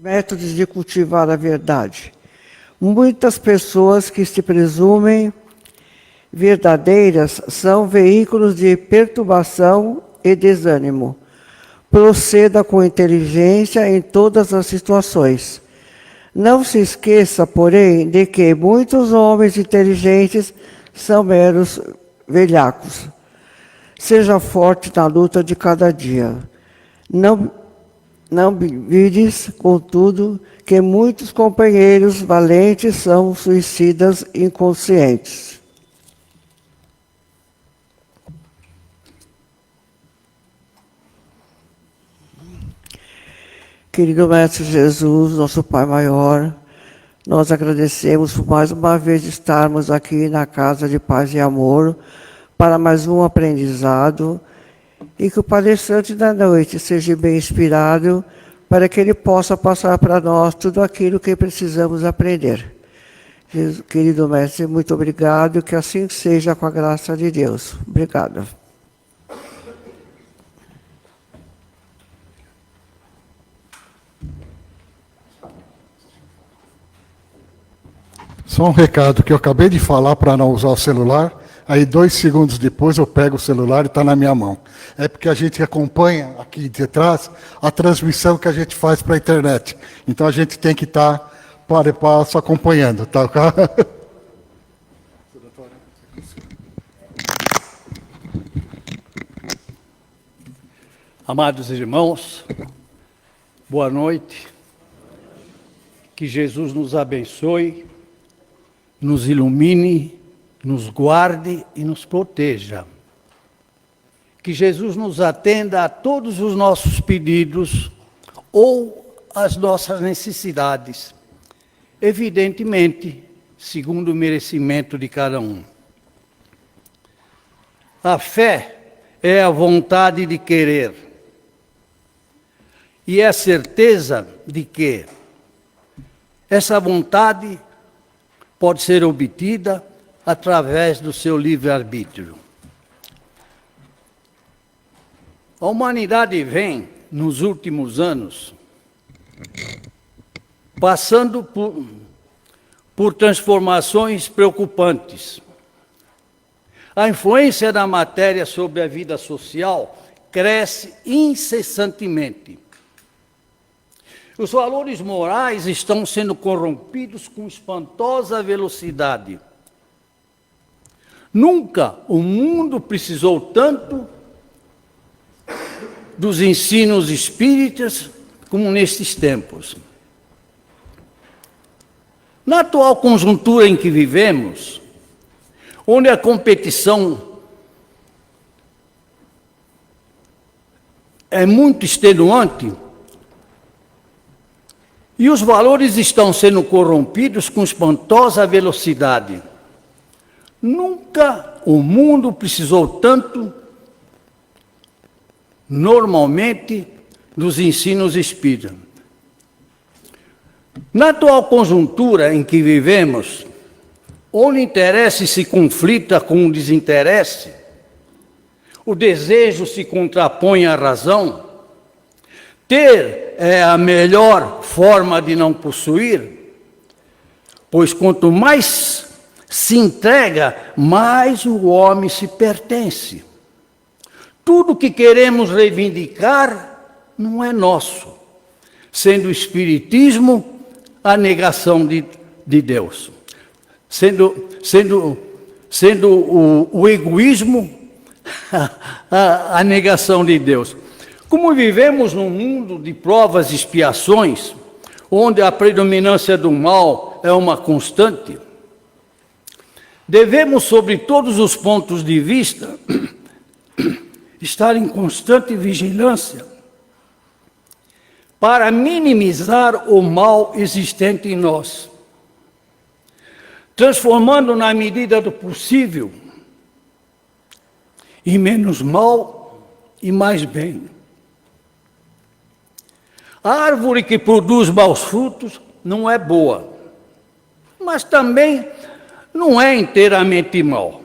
métodos de cultivar a verdade. Muitas pessoas que se presumem verdadeiras são veículos de perturbação e desânimo. Proceda com inteligência em todas as situações. Não se esqueça, porém, de que muitos homens inteligentes são meros velhacos. Seja forte na luta de cada dia. Não vires, contudo, que muitos companheiros valentes são suicidas inconscientes. Querido Mestre Jesus, nosso Pai maior, nós agradecemos por mais uma vez estarmos aqui na Casa de Paz e Amor para mais um aprendizado e que o palestrante da noite seja bem inspirado para que ele possa passar para nós tudo aquilo que precisamos aprender. Querido Mestre, muito obrigado, que assim seja com a graça de Deus. Obrigado. Só um recado que eu acabei de falar para não usar o celular, aí 2 segundos depois eu pego o celular e está na minha mão. É porque a gente acompanha aqui de trás a transmissão que a gente faz para a internet. Então a gente tem que estar para e passo acompanhando, tá? Amados irmãos, boa noite. Que Jesus nos abençoe, nos ilumine, nos guarde e nos proteja. Que Jesus nos atenda a todos os nossos pedidos ou as nossas necessidades, evidentemente, segundo o merecimento de cada um. A fé é a vontade de querer e é a certeza de que essa vontade pode ser obtida através do seu livre-arbítrio. A humanidade vem, nos últimos anos, passando por transformações preocupantes. A influência da matéria sobre a vida social cresce incessantemente. Os valores morais estão sendo corrompidos com espantosa velocidade. Nunca o mundo precisou tanto dos ensinos espíritas como nestes tempos. Na atual conjuntura em que vivemos, onde a competição é muito extenuante, e os valores estão sendo corrompidos com espantosa velocidade. Nunca o mundo precisou tanto, normalmente, dos ensinos espíritas. Na atual conjuntura em que vivemos, onde o interesse se conflita com o desinteresse, o desejo se contrapõe à razão, ter é a melhor forma de não possuir, pois quanto mais se entrega, mais o homem se pertence. Tudo que queremos reivindicar não é nosso, sendo o espiritismo a negação de Deus, sendo o egoísmo a negação de Deus. Como vivemos num mundo de provas e expiações, onde a predominância do mal é uma constante, devemos, sobre todos os pontos de vista, estar em constante vigilância para minimizar o mal existente em nós, transformando na medida do possível em menos mal e mais bem. A árvore que produz maus frutos não é boa, mas também não é inteiramente mal.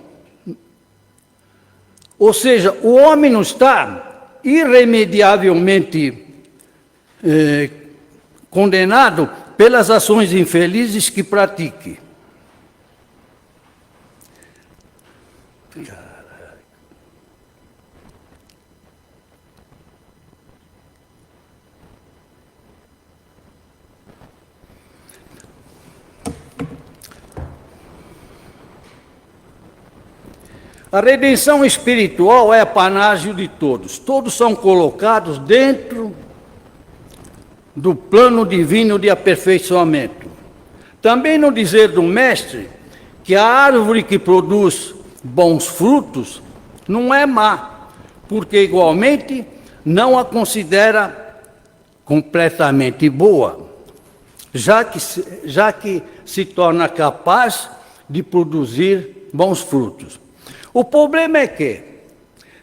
Ou seja, o homem não está irremediavelmente condenado pelas ações infelizes que pratique. A redenção espiritual é panágio de todos. Todos são colocados dentro do plano divino de aperfeiçoamento. Também no dizer do mestre que a árvore que produz bons frutos não é má, porque igualmente não a considera completamente boa, já que se torna capaz de produzir bons frutos. O problema é que,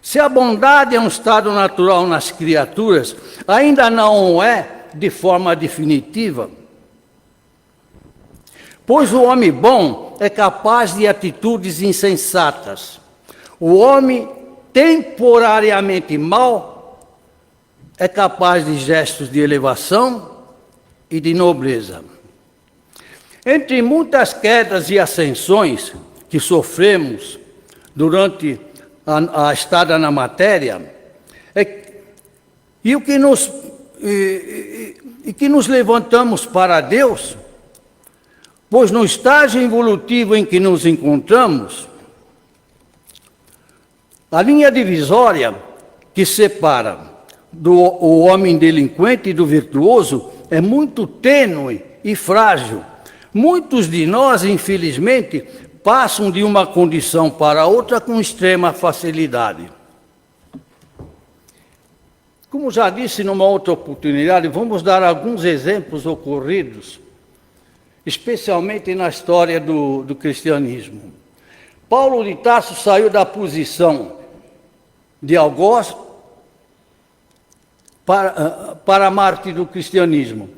se a bondade é um estado natural nas criaturas, ainda não o é de forma definitiva, pois o homem bom é capaz de atitudes insensatas. O homem temporariamente mau é capaz de gestos de elevação e de nobreza. Entre muitas quedas e ascensões que sofremos durante a estada na matéria, e que nos levantamos para Deus, pois no estágio evolutivo em que nos encontramos, a linha divisória que separa o homem delinquente do virtuoso é muito tênue e frágil. Muitos de nós, infelizmente, passam de uma condição para outra com extrema facilidade. Como já disse numa outra oportunidade, vamos dar alguns exemplos ocorridos, especialmente na história do cristianismo. Paulo de Tarso saiu da posição de algoz para mártir do cristianismo.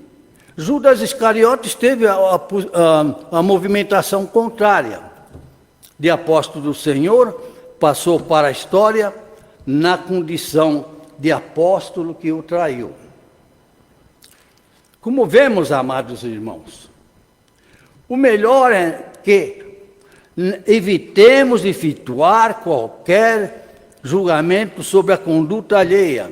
Judas Iscariotes teve a movimentação contrária. De apóstolo do Senhor, passou para a história na condição de apóstolo que o traiu. Como vemos, amados irmãos, o melhor é que evitemos de efetuar qualquer julgamento sobre a conduta alheia,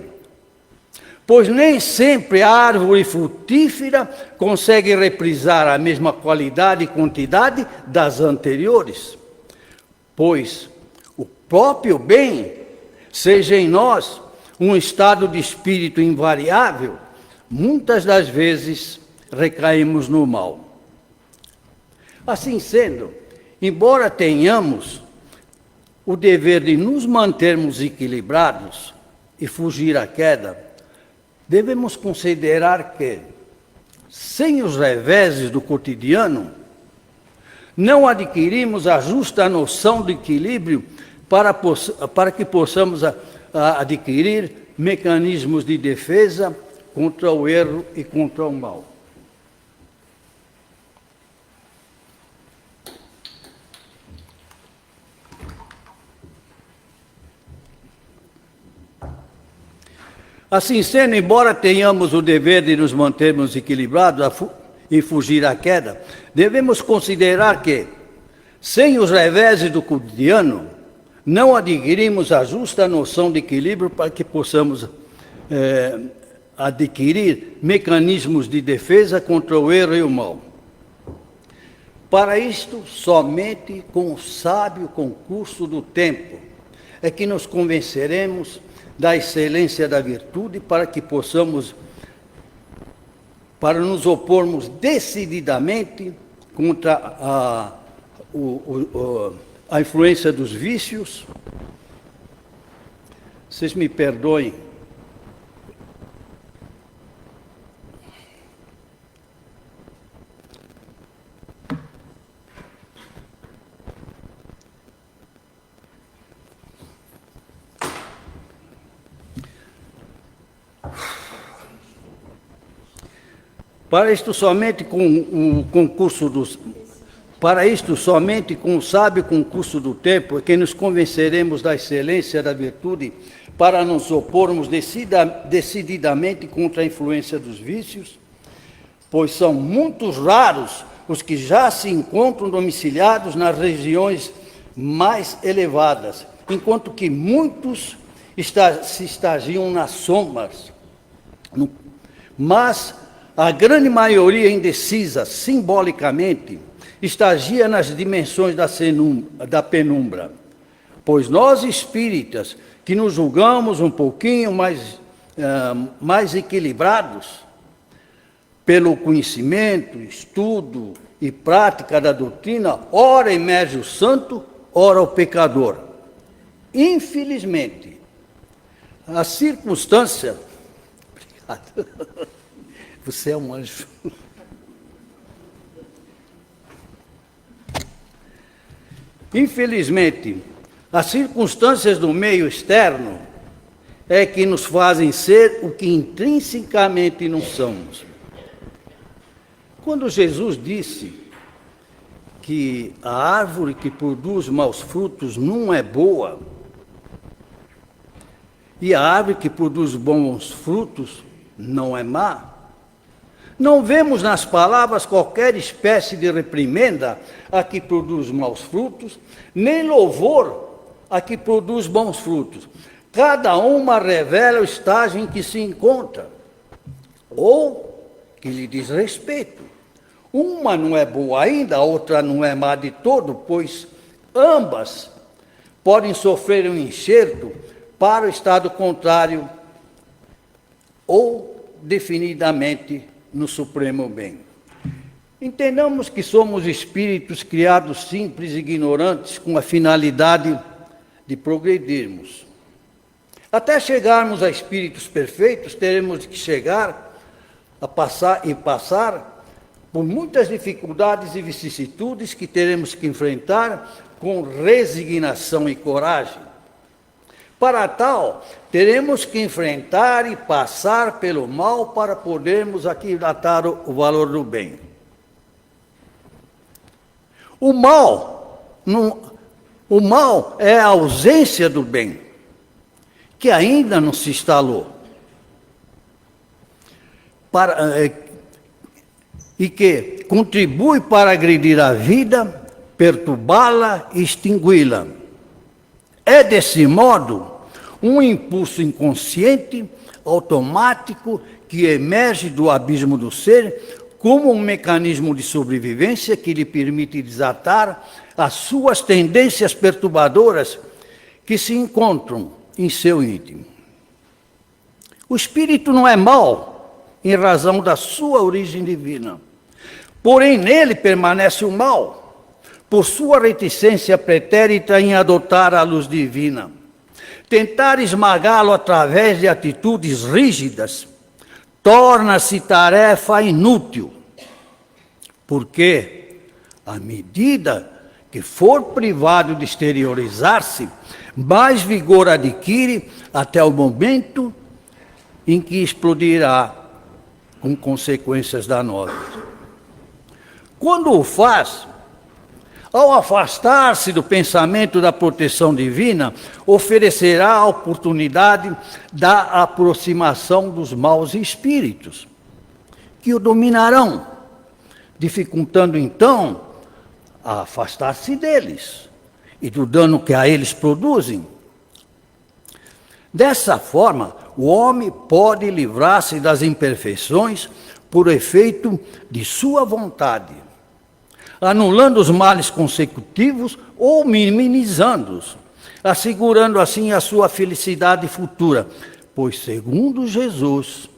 pois nem sempre a árvore frutífera consegue reprisar a mesma qualidade e quantidade das anteriores. Pois o próprio bem, seja em nós um estado de espírito invariável, muitas das vezes recaímos no mal. Assim sendo, embora tenhamos o dever de nos mantermos equilibrados e fugir à queda, devemos considerar que, sem os reveses do cotidiano, não adquirimos a justa noção de equilíbrio para que possamos adquirir mecanismos de defesa contra o erro e contra o mal. Assim sendo, embora tenhamos o dever de nos mantermos equilibrados e fugir à queda, devemos considerar que, sem os reveses do cotidiano, não adquirimos a justa noção de equilíbrio para que possamos adquirir mecanismos de defesa contra o erro e o mal. Para isto, somente com o sábio concurso do tempo é que nos convenceremos da excelência da virtude para nos opormos decididamente contra a influência dos vícios. Vocês me perdoem. Para isto, somente com o sábio concurso do tempo é que nos convenceremos da excelência da virtude para nos opormos decididamente contra a influência dos vícios. pois são muitos raros os que já se encontram domiciliados nas regiões mais elevadas, enquanto que muitos se estagiam nas sombras. Mas a grande maioria indecisa, simbolicamente, estagia nas dimensões da penumbra. Pois nós espíritas, que nos julgamos um pouquinho mais equilibrados, pelo conhecimento, estudo e prática da doutrina, ora emerge o santo, ora o pecador. Infelizmente, a circunstância... Obrigado. Você é um anjo. Infelizmente, as circunstâncias do meio externo é que nos fazem ser o que intrinsecamente não somos. Quando Jesus disse que a árvore que produz maus frutos não é boa, e a árvore que produz bons frutos não é má, não vemos nas palavras qualquer espécie de reprimenda a que produz maus frutos, nem louvor a que produz bons frutos. Cada uma revela o estágio em que se encontra, ou que lhe diz respeito. Uma não é boa ainda, a outra não é má de todo, pois ambas podem sofrer um enxerto para o estado contrário ou definidamente no supremo bem. Entendamos que somos espíritos criados simples e ignorantes com a finalidade de progredirmos. Até chegarmos a espíritos perfeitos, teremos que chegar a passar por muitas dificuldades e vicissitudes que teremos que enfrentar com resignação e coragem. Para tal, teremos que enfrentar e passar pelo mal para podermos aquilatar o valor do bem. O mal é a ausência do bem, que ainda não se instalou. E que contribui para agredir a vida, perturbá-la e extingui-la. É, desse modo, um impulso inconsciente, automático, que emerge do abismo do ser, como um mecanismo de sobrevivência que lhe permite desatar as suas tendências perturbadoras que se encontram em seu íntimo. O espírito não é mau em razão da sua origem divina, porém nele permanece o mal, por sua reticência pretérita em adotar a luz divina. Tentar esmagá-lo através de atitudes rígidas torna-se tarefa inútil, porque, à medida que for privado de exteriorizar-se, mais vigor adquire até o momento em que explodirá com consequências danosas. Quando o faz, ao afastar-se do pensamento da proteção divina, oferecerá a oportunidade da aproximação dos maus espíritos, que o dominarão, dificultando então a afastar-se deles e do dano que a eles produzem. Dessa forma, o homem pode livrar-se das imperfeições por efeito de sua vontade, anulando os males consecutivos ou minimizando-os, assegurando assim a sua felicidade futura, pois, segundo Jesus,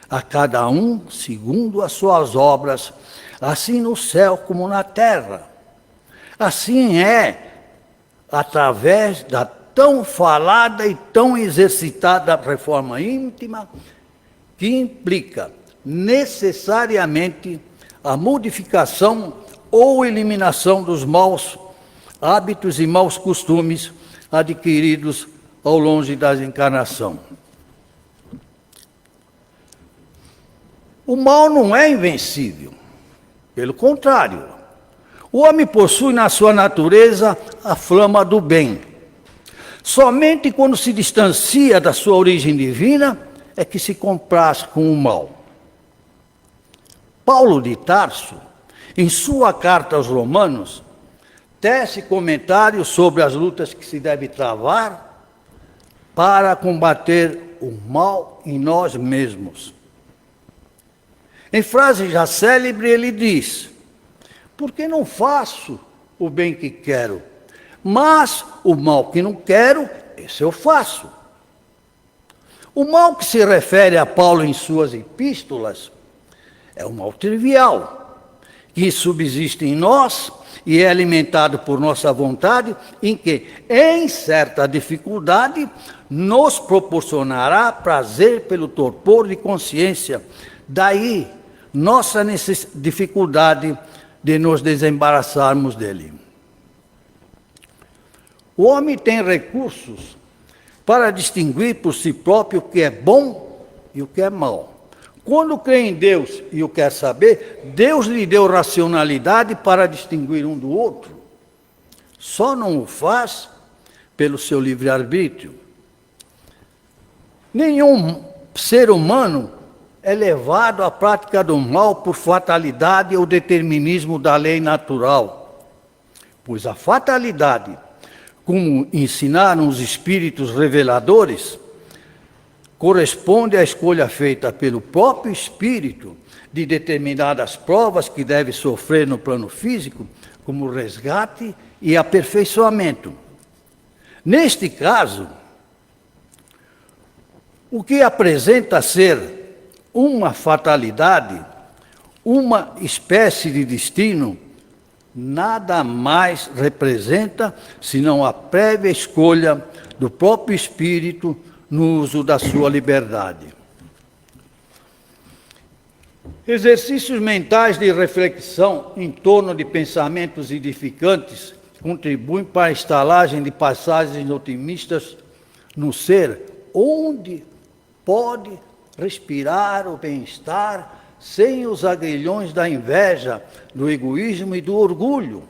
a cada um segundo as suas obras, assim no céu como na terra. Assim é, através da tão falada e tão exercitada reforma íntima, que implica necessariamente a modificação ou eliminação dos maus hábitos e maus costumes adquiridos ao longo da encarnação. O mal não é invencível, pelo contrário. O homem possui na sua natureza a flama do bem. Somente quando se distancia da sua origem divina é que se compraz com o mal. Paulo de Tarso, em sua carta aos Romanos, tece comentários sobre as lutas que se deve travar para combater o mal em nós mesmos. Em frase já célebre, ele diz: porque não faço o bem que quero, mas o mal que não quero, esse eu faço. O mal que se refere a Paulo em suas epístolas é o mal trivial, que subsiste em nós e é alimentado por nossa vontade, em que, em certa dificuldade, nos proporcionará prazer pelo torpor de consciência. Daí, nossa dificuldade de nos desembaraçarmos dele. O homem tem recursos para distinguir por si próprio o que é bom e o que é mal. Quando crê em Deus e o quer saber, Deus lhe deu racionalidade para distinguir um do outro. Só não o faz pelo seu livre-arbítrio. Nenhum ser humano é levado à prática do mal por fatalidade ou determinismo da lei natural, pois a fatalidade, como ensinaram os espíritos reveladores, corresponde à escolha feita pelo próprio espírito de determinadas provas que deve sofrer no plano físico, como resgate e aperfeiçoamento. Neste caso, o que apresenta ser uma fatalidade, uma espécie de destino, nada mais representa senão a prévia escolha do próprio espírito no uso da sua liberdade. Exercícios mentais de reflexão em torno de pensamentos edificantes contribuem para a instalagem de passagens otimistas no ser, onde pode respirar o bem-estar sem os agrilhões da inveja, do egoísmo e do orgulho.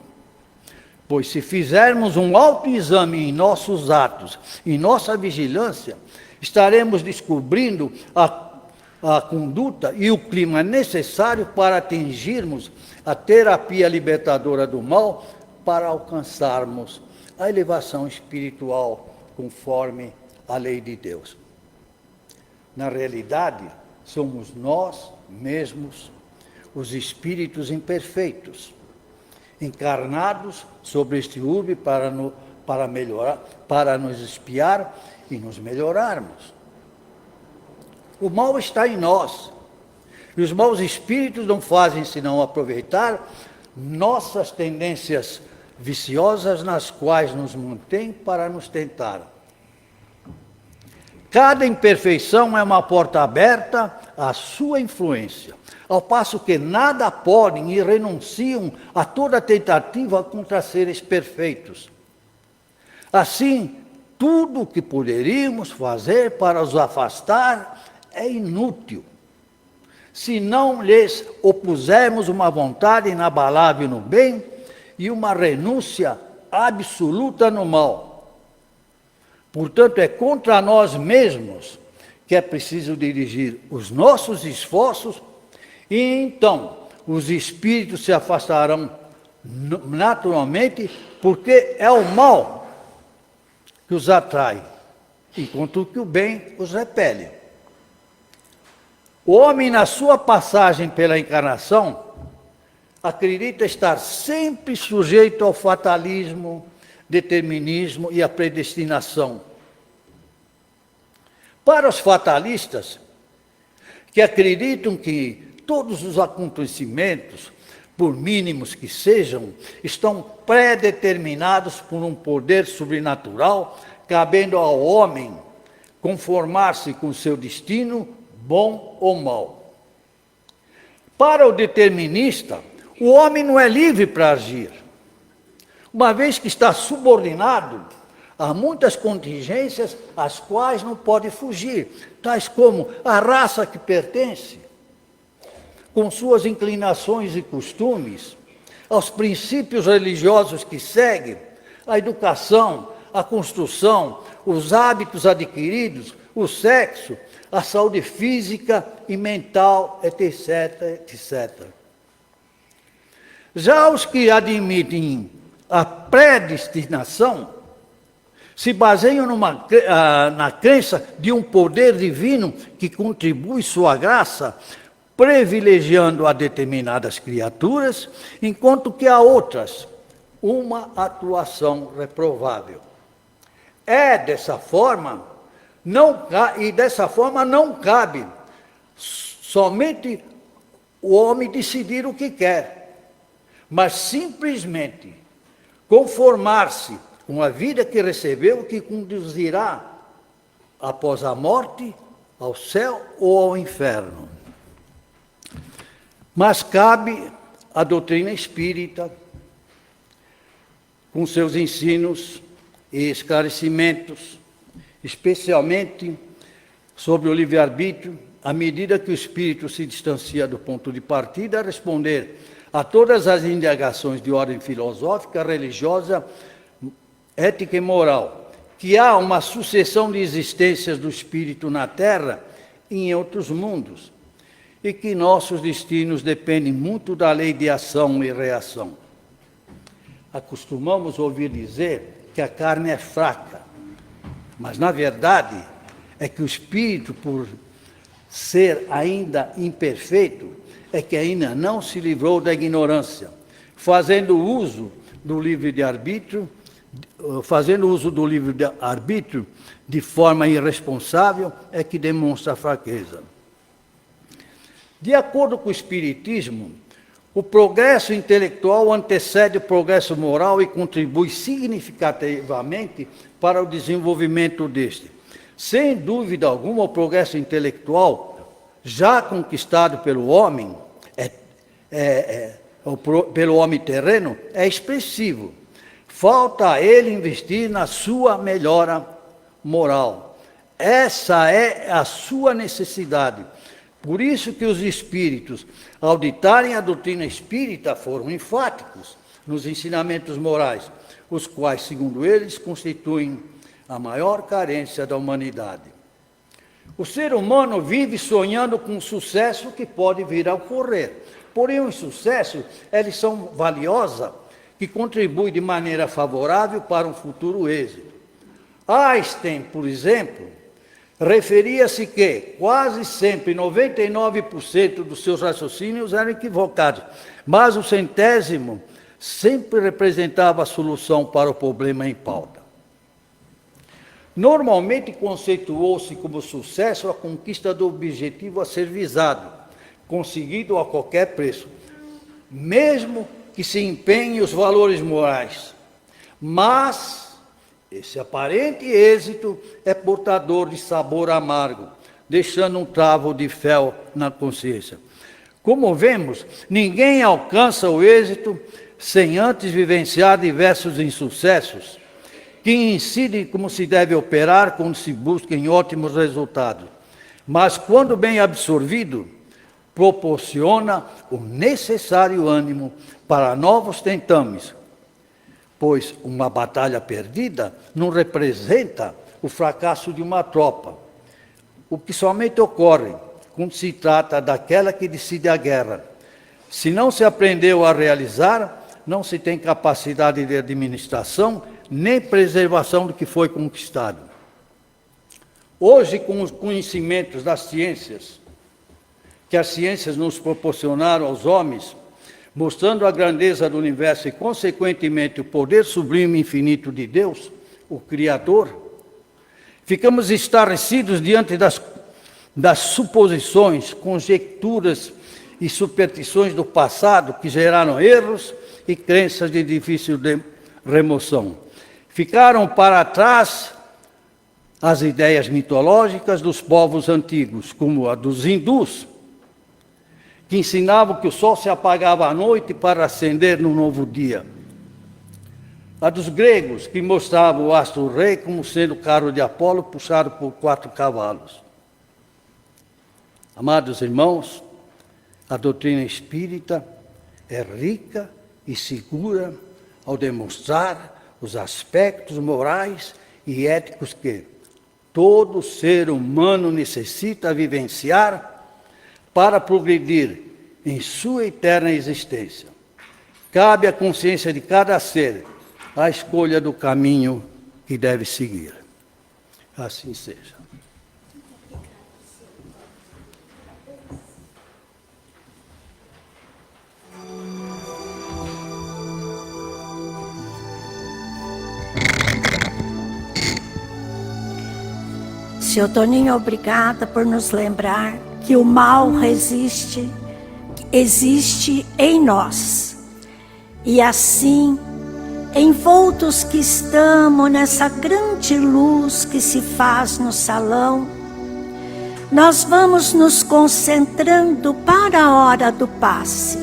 Pois se fizermos um autoexame em nossos atos, em nossa vigilância, estaremos descobrindo a conduta e o clima necessário para atingirmos a terapia libertadora do mal, para alcançarmos a elevação espiritual conforme a lei de Deus. Na realidade, somos nós mesmos os espíritos imperfeitos, encarnados sobre este urbe para nos espiar e nos melhorarmos. O mal está em nós, e os maus espíritos não fazem senão aproveitar nossas tendências viciosas nas quais nos mantêm para nos tentar. Cada imperfeição é uma porta aberta à sua influência, ao passo que nada podem e renunciam a toda tentativa contra seres perfeitos. Assim, tudo o que poderíamos fazer para os afastar é inútil, se não lhes opusermos uma vontade inabalável no bem e uma renúncia absoluta no mal. Portanto, é contra nós mesmos que é preciso dirigir os nossos esforços, e então os espíritos se afastarão naturalmente, porque é o mal que os atrai, enquanto que o bem os repele. O homem, na sua passagem pela encarnação, acredita estar sempre sujeito ao fatalismo, determinismo e à predestinação. Para os fatalistas, que acreditam que todos os acontecimentos, por mínimos que sejam, estão pré-determinados por um poder sobrenatural, cabendo ao homem conformar-se com seu destino, bom ou mau. Para o determinista, o homem não é livre para agir, uma vez que está subordinado a muitas contingências às quais não pode fugir, tais como a raça que pertence, com suas inclinações e costumes, aos princípios religiosos que segue, a educação, a construção, os hábitos adquiridos, o sexo, a saúde física e mental, etc, etc. Já os que admitem a predestinação se baseiam na crença de um poder divino que contribui sua graça, privilegiando a determinadas criaturas, enquanto que a outras uma atuação reprovável. Dessa forma não cabe somente o homem decidir o que quer, mas simplesmente conformar-se com a vida que recebeu, que conduzirá após a morte ao céu ou ao inferno. Mas cabe à doutrina espírita, com seus ensinos e esclarecimentos, especialmente sobre o livre-arbítrio, à medida que o espírito se distancia do ponto de partida, a responder a todas as indagações de ordem filosófica, religiosa, ética e moral, que há uma sucessão de existências do espírito na Terra e em outros mundos, e que nossos destinos dependem muito da lei de ação e reação. Acostumamos ouvir dizer que a carne é fraca, mas na verdade é que o espírito, por ser ainda imperfeito, é que ainda não se livrou da ignorância, fazendo uso do livre-arbítrio de forma irresponsável, é que demonstra fraqueza. De acordo com o Espiritismo, o progresso intelectual antecede o progresso moral e contribui significativamente para o desenvolvimento deste. Sem dúvida alguma, o progresso intelectual, já conquistado pelo homem, pelo homem terreno, é expressivo. Falta a ele investir na sua melhora moral. Essa é a sua necessidade. Por isso que os espíritos, ao ditarem a doutrina espírita, foram enfáticos nos ensinamentos morais, os quais, segundo eles, constituem a maior carência da humanidade. O ser humano vive sonhando com um sucesso que pode vir a ocorrer. Porém, o insucesso é lição valiosa que contribui de maneira favorável para um futuro êxito. Einstein, por exemplo, referia-se que quase sempre 99% dos seus raciocínios eram equivocados, mas o centésimo sempre representava a solução para o problema em pauta. Normalmente conceituou-se como sucesso a conquista do objetivo a ser visado, conseguido a qualquer preço, mesmo que se empenhe os valores morais. Mas esse aparente êxito é portador de sabor amargo, deixando um travo de fel na consciência. Como vemos, ninguém alcança o êxito sem antes vivenciar diversos insucessos, que incidem como se deve operar quando se busquem ótimos resultados. Mas, quando bem absorvido, proporciona o necessário ânimo para novos tentames, pois uma batalha perdida não representa o fracasso de uma tropa, o que somente ocorre quando se trata daquela que decide a guerra. Se não se aprendeu a realizar, não se tem capacidade de administração nem preservação do que foi conquistado. Hoje, com os conhecimentos das ciências, que as ciências nos proporcionaram aos homens, mostrando a grandeza do universo e, consequentemente, o poder sublime e infinito de Deus, o Criador, ficamos estarrecidos diante das suposições, conjecturas e superstições do passado que geraram erros e crenças de difícil remoção. Ficaram para trás as ideias mitológicas dos povos antigos, como a dos hindus, que ensinavam que o sol se apagava à noite para acender no novo dia. A dos gregos, que mostravam o astro-rei como sendo o carro de Apolo puxado por 4 cavalos. Amados irmãos, a doutrina espírita é rica e segura ao demonstrar os aspectos morais e éticos que todo ser humano necessita vivenciar para progredir em sua eterna existência. Cabe à consciência de cada ser a escolha do caminho que deve seguir. Assim seja. Senhor Toninho, obrigada por nos lembrar que o mal existe em nós. E assim, envoltos que estamos nessa grande luz que se faz no salão, nós vamos nos concentrando para a hora do passe.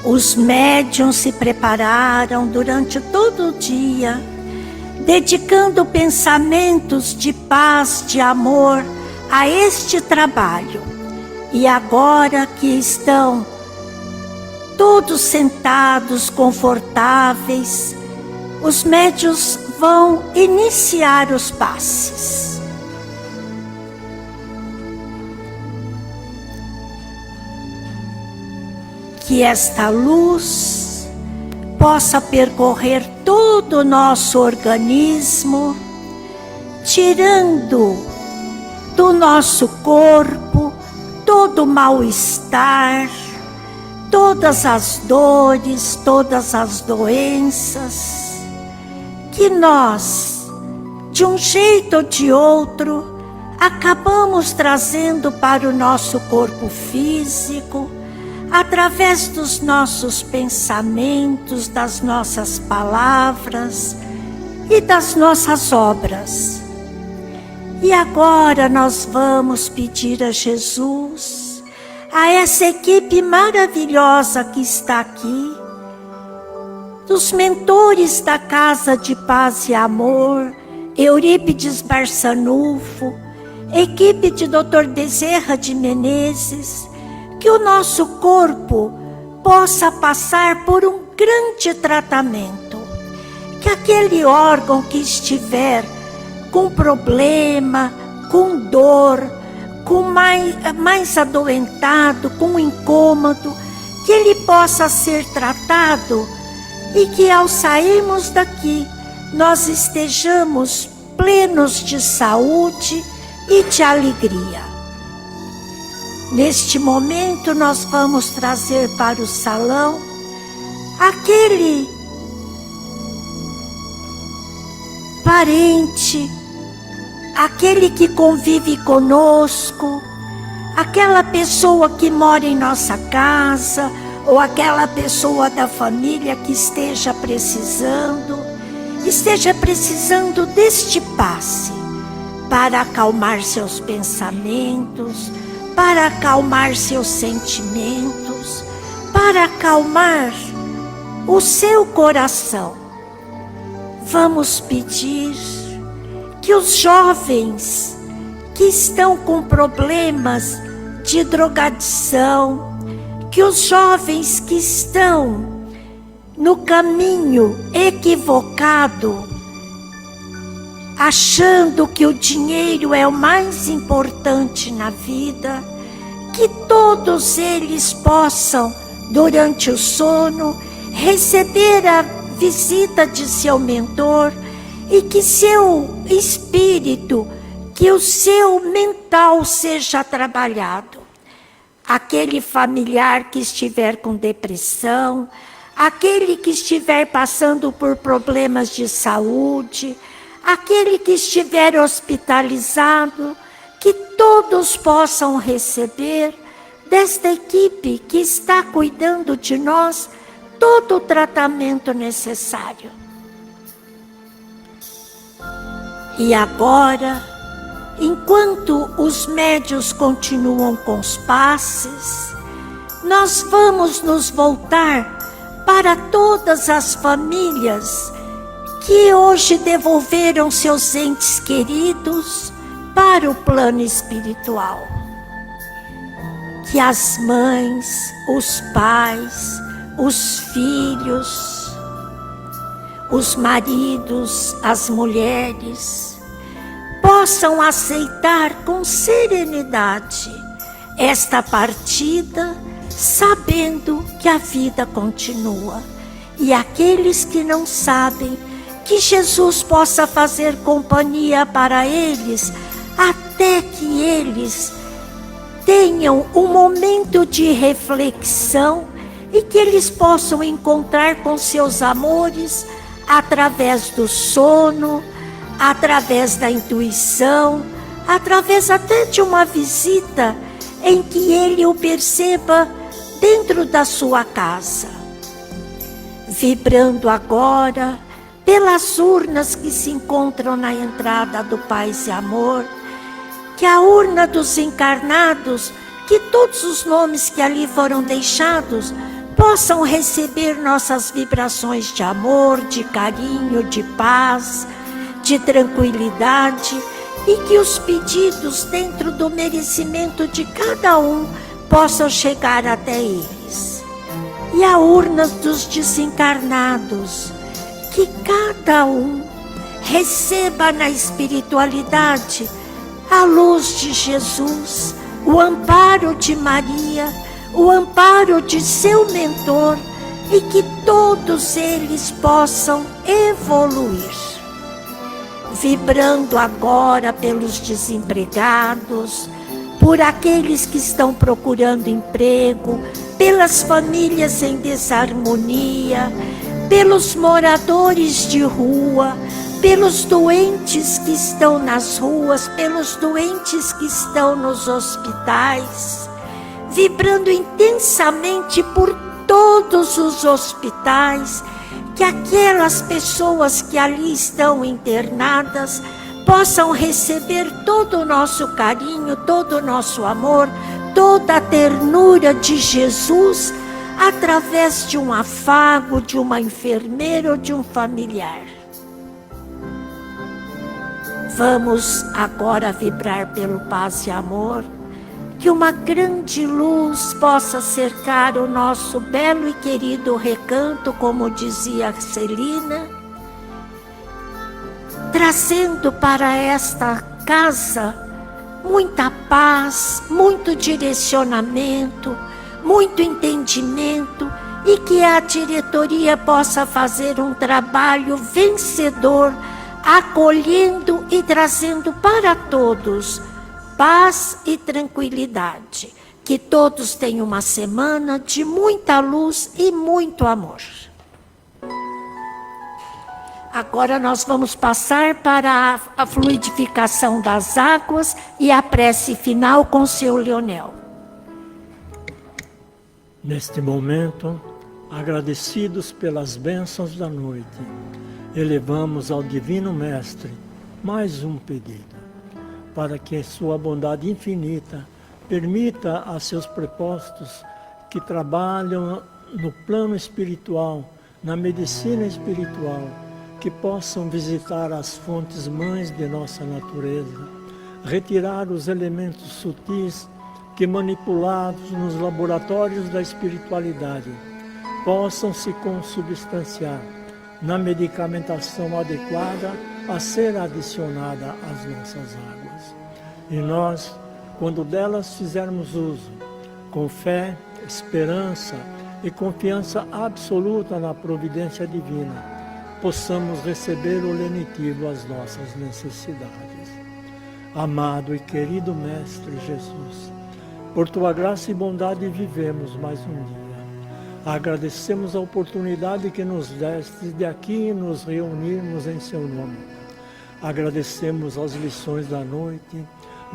Os médiuns se prepararam durante todo o dia, dedicando pensamentos de paz, de amor a este trabalho. E agora que estão todos sentados, confortáveis, os médiuns vão iniciar os passes. Que esta luz possa percorrer todo o nosso organismo, tirando do nosso corpo todo o mal-estar, todas as dores, todas as doenças, que nós, de um jeito ou de outro, acabamos trazendo para o nosso corpo físico, através dos nossos pensamentos, das nossas palavras e das nossas obras. E agora nós vamos pedir a Jesus, a essa equipe maravilhosa que está aqui, dos mentores da Casa de Paz e Amor, Eurípides Barçanufo, equipe de Dr. Bezerra de Menezes, que o nosso corpo possa passar por um grande tratamento, que aquele órgão que estiver com problema, com dor, com mais adoentado, com incômodo, que ele possa ser tratado e que ao sairmos daqui nós estejamos plenos de saúde e de alegria. Neste momento nós vamos trazer para o salão aquele parente, aquele que convive conosco, aquela pessoa que mora em nossa casa, ou aquela pessoa da família que esteja precisando deste passe para acalmar seus pensamentos, para acalmar seus sentimentos, para acalmar o seu coração. Vamos pedir que os jovens que estão com problemas de drogadição, que os jovens que estão no caminho equivocado, achando que o dinheiro é o mais importante na vida, que todos eles possam, durante o sono, receber a visita de seu mentor e que seu espírito, que o seu mental seja trabalhado. Aquele familiar que estiver com depressão, aquele que estiver passando por problemas de saúde, aquele que estiver hospitalizado, que todos possam receber desta equipe que está cuidando de nós todo o tratamento necessário. E agora, enquanto os médiuns continuam com os passes, nós vamos nos voltar para todas as famílias que hoje devolveram seus entes queridos para o plano espiritual. Que as mães, os pais, os filhos, os maridos, as mulheres, possam aceitar com serenidade esta partida, sabendo que a vida continua. E aqueles que não sabem, que Jesus possa fazer companhia para eles, até que eles tenham um momento de reflexão e que eles possam encontrar com seus amores através do sono, através da intuição, através até de uma visita em que ele o perceba dentro da sua casa. Vibrando agora pelas urnas que se encontram na entrada do Paz e Amor, que a urna dos encarnados, que todos os nomes que ali foram deixados, possam receber nossas vibrações de amor, de carinho, de paz, de tranquilidade, e que os pedidos dentro do merecimento de cada um possam chegar até eles. E a urna dos desencarnados, que cada um receba na espiritualidade a luz de Jesus, o amparo de Maria, o amparo de seu mentor, e que todos eles possam evoluir. Vibrando agora pelos desempregados, por aqueles que estão procurando emprego, pelas famílias em desarmonia, pelos moradores de rua, pelos doentes que estão nas ruas, pelos doentes que estão nos hospitais, vibrando intensamente por todos os hospitais, que aquelas pessoas que ali estão internadas possam receber todo o nosso carinho, todo o nosso amor, toda a ternura de Jesus, através de um afago, de uma enfermeira ou de um familiar. Vamos agora vibrar pelo paz e amor, que uma grande luz possa cercar o nosso belo e querido recanto, como dizia Celina, trazendo para esta casa muita paz, muito direcionamento, muito entendimento, e que a diretoria possa fazer um trabalho vencedor, acolhendo e trazendo para todos paz e tranquilidade. Que todos tenham uma semana de muita luz e muito amor. Agora nós vamos passar para a fluidificação das águas e a prece final com o seu Leonel. Neste momento, agradecidos pelas bênçãos da noite, elevamos ao Divino Mestre mais um pedido, para que sua bondade infinita permita a seus prepostos que trabalham no plano espiritual, na medicina espiritual, que possam visitar as fontes mães de nossa natureza, retirar os elementos sutis que, manipulados nos laboratórios da espiritualidade, possam se consubstanciar na medicamentação adequada a ser adicionada às nossas águas. E nós, quando delas fizermos uso, com fé, esperança e confiança absoluta na providência divina, possamos receber o lenitivo às nossas necessidades. Amado e querido Mestre Jesus, por Tua graça e bondade vivemos mais um dia. Agradecemos a oportunidade que nos deste de aqui nos reunirmos em Seu nome. Agradecemos as lições da noite,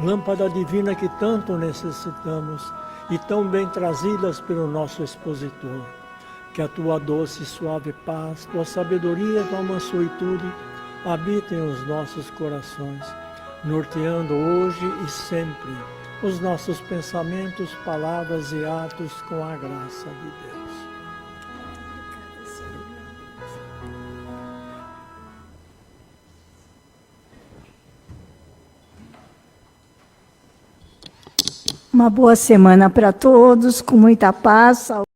lâmpada divina que tanto necessitamos e tão bem trazidas pelo nosso expositor. Que a Tua doce e suave paz, Tua sabedoria, Tua mansuetude habitem os nossos corações, norteando hoje e sempre os nossos pensamentos, palavras e atos com a graça de Deus. Uma boa semana para todos, com muita paz, saúde.